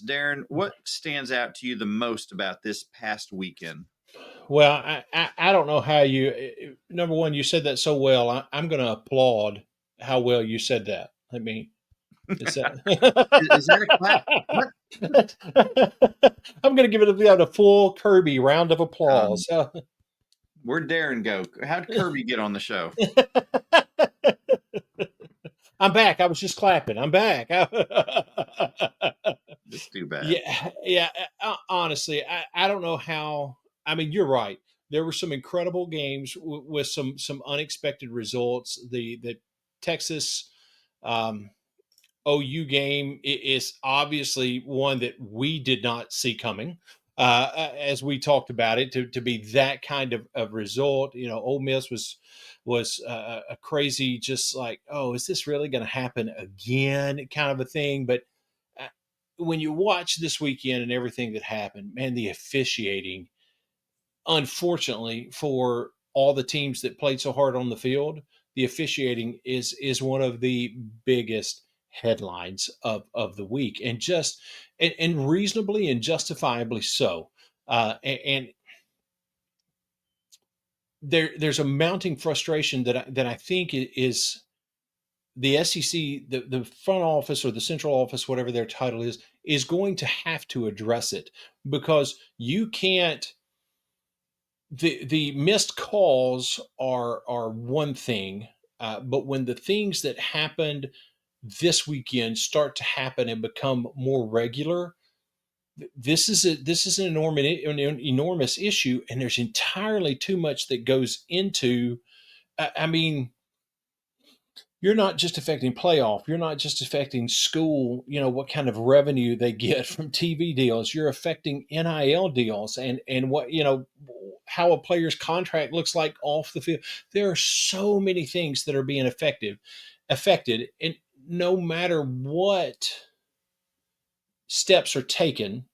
Darren, what stands out to you the most about this past weekend? Well, I don't know how you. Number one, you said that so well. I'm going to applaud how well you said that. I mean, is that? Is that a clap? What? I'm going to give it a full Kirby round of Um, applause. where'd Darren go? How'd Kirby get on the show? I'm back. I was just clapping. I'm back. It's too bad. Yeah, yeah. Honestly, I don't know how. I mean, you're right. There were some incredible games with some unexpected results. The Texas um, OU game is obviously one that we did not see coming. As we talked about it, to be that kind of result, Ole Miss was a crazy, just like, oh, is this really going to happen again, kind of a thing. But uh, when you watch this weekend and everything that happened, man, the officiating, unfortunately for all the teams that played so hard on the field, the officiating is one of the biggest headlines of the week, and just and reasonably and justifiably so. And there's a mounting frustration that I think is the SEC, the front office or the central office, whatever their title is going to have to address it, because you can't. The missed calls are one thing, but when the things that happened this weekend start to happen and become more regular, this is an enormous issue, and there's entirely too much that goes into. I mean, you're not just affecting playoff. You're not just affecting school, what kind of revenue they get from TV deals. You're affecting NIL deals and what, how a player's contract looks like off the field. There are so many things that are being affected. And no matter what steps are taken,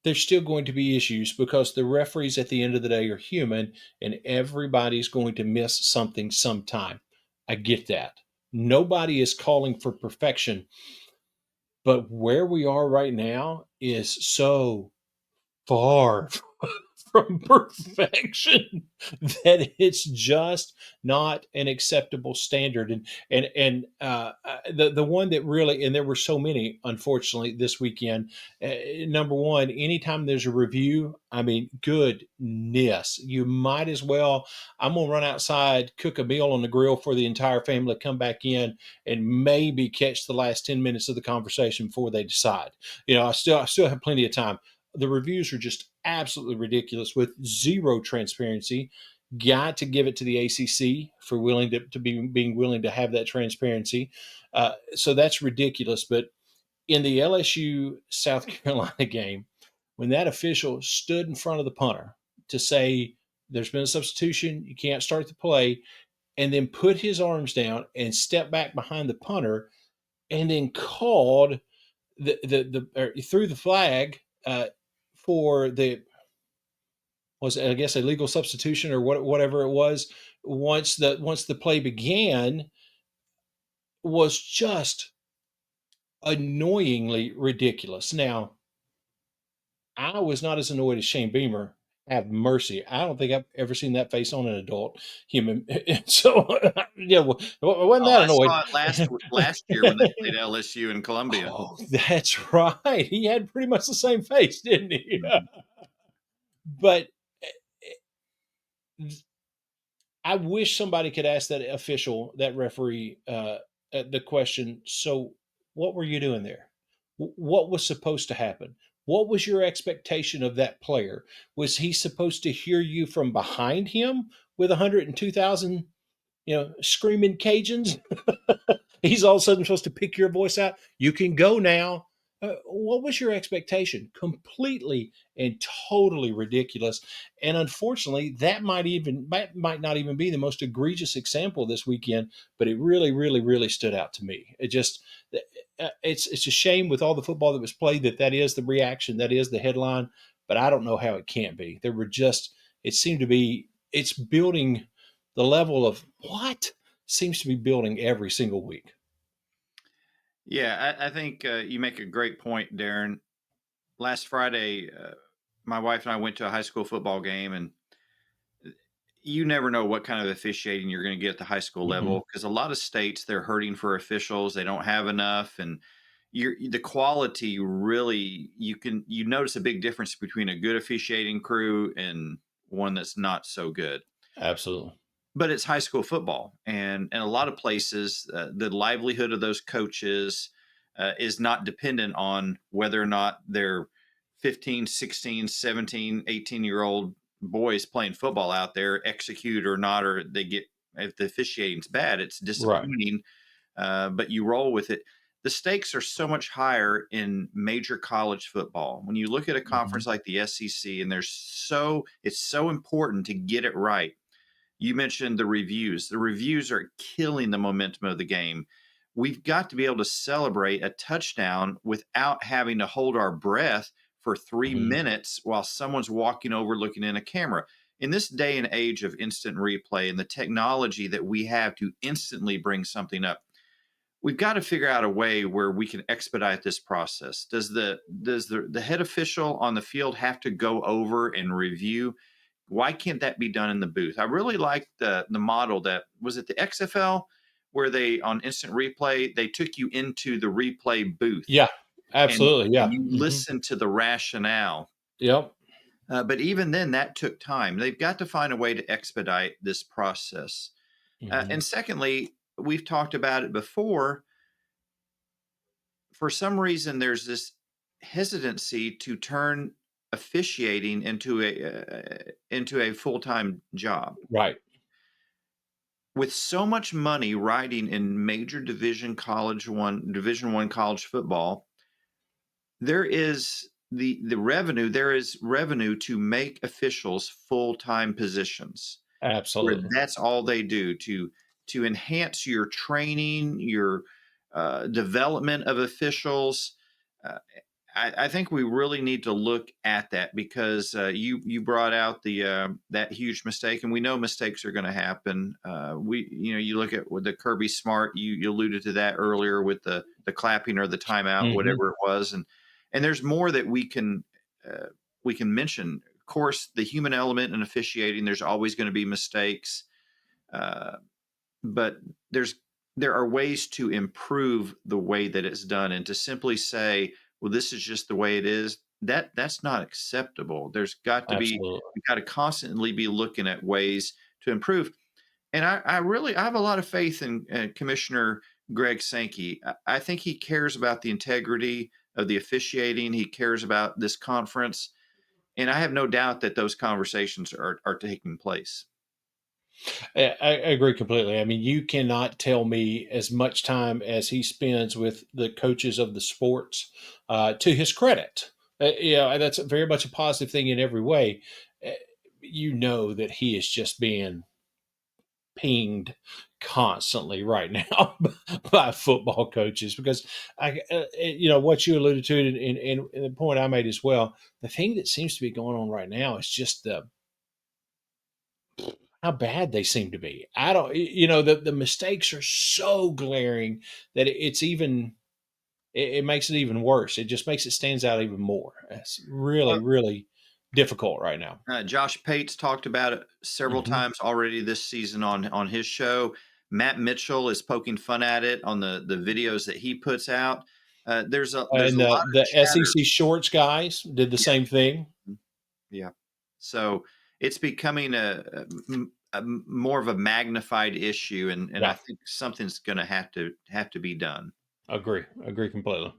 there's still going to be issues, because the referees at the end of the day are human, and everybody's going to miss something sometime. I get that. Nobody is calling for perfection, but where we are right now is so far from perfection that it's just not an acceptable standard. And the one that really, and there were so many, unfortunately, this weekend. Number one, anytime there's a review, I mean, goodness, you might as well. I'm gonna run outside, cook a meal on the grill for the entire family, come back in, and maybe catch the last 10 minutes of the conversation before they decide. I still have plenty of time. The reviews are just absolutely ridiculous, with zero transparency. Got to give it to the ACC for willing to be being willing to have that transparency. So that's ridiculous. But in the LSU South Carolina game, when that official stood in front of the punter to say there's been a substitution, you can't start the play, and then put his arms down and step back behind the punter, and then called threw the flag for the, was, I guess, a legal substitution or whatever it was, once the play began, was just annoyingly ridiculous. Now, I was not as annoyed as Shane Beamer. Have mercy! I don't think I've ever seen that face on an adult human. So, yeah, wasn't Oh, that I annoyed? saw it last year when they played LSU in Columbia. Oh, that's right. He had pretty much the same face, didn't he? Mhm. But I wish somebody could ask that official, that referee, the question. So, what were you doing there? What was supposed to happen? What was your expectation of that player? Was he supposed to hear you from behind him with 102,000, screaming Cajuns? He's all of a sudden supposed to pick your voice out. You can go now. What was your expectation? Completely and totally ridiculous. And unfortunately, that might not even be the most egregious example this weekend, but it really, really, really stood out to me. It's a shame, with all the football that was played, that is the reaction, that is the headline. But I don't know how it can't be. There were just, it seemed to be, it's building, the level of what seems to be building every single week. Yeah, I think you make a great point, Darren. last Friday, my wife and I went to a high school football game, and you never know what kind of officiating you're going to get at the high school Mhm. level because a lot of states they're hurting for officials. They don't have enough, and the quality really you notice a big difference between a good officiating crew and one that's not so good. Absolutely. But it's high school football, and a lot of places, the livelihood of those coaches is not dependent on whether or not they're 15, 16, 17, 18-year-old boys playing football out there execute or not, or they get if the officiating's bad, it's Right. disappointing, but you roll with it. The stakes are so much higher in major college football. When you look at a Mhm. conference like the SEC, and it's so important to get it right. You mentioned the reviews. The reviews are killing the momentum of the game. We've got to be able to celebrate a touchdown without having to hold our breath for three Mhm. minutes while someone's walking over looking in a camera. In this day and age of instant replay and the technology that we have to instantly bring something up, we've got to figure out a way where we can expedite this process. Does the head official on the field have to go over and review? Why can't that be done in the booth? I really like the model that was it the XFL where they on instant replay they took you into the replay booth Yeah. and Absolutely. and Yeah. you Mhm. listen to the rationale. Yep. But even then, that took time. They've got to find a way to expedite this process. And Mhm. secondly, we've talked about it before. For some reason, there's this hesitancy to turn officiating into a full time job. Right. With so much money riding in major division one college football, there is revenue to make officials full-time positions where Absolutely. that's all they do to enhance your training, your development of officials. uh, I think we really need to look at that because you brought out the that huge mistake, and we know mistakes are going to happen. You look at with the Kirby Smart, you alluded to that earlier with the clapping or the timeout, Mhm. whatever it was, and there's more that uh, we can mention. Of course, the human element in officiating, there's always going to be mistakes. Uh, but there's there are ways to improve the way that it's done, and to simply say, well, this is just the way it is, that's not acceptable. Absolutely. We've got to constantly be looking at ways to improve. And I have a lot of faith in Commissioner Greg Sankey. I think he cares about the integrity of the officiating. He cares about this conference, and I have no doubt that those conversations are taking place. I agree completely. I mean, you cannot tell me as much time as he spends with the coaches of the sports, to his credit. That's very much a positive thing in every way. Uh, you know that he is just being pinged constantly right now by football coaches because what you alluded to and the point I made as well. The thing that seems to be going on right now is just the how bad they seem to be. I don't, the mistakes are so glaring that it's even, it makes it even worse. It just makes it stands out even more. It's really, really difficult right now. Josh Pate's talked about it several Mhm. times already this season on his show. Matt Mitchell is poking fun at it on the videos that he puts out. There's And a lot of the chatter. SEC shorts guys did the Yeah, same thing. mhm, yeah. So it's becoming more of a magnified issue, and I Yeah, think something's going to have to be done. agree completely.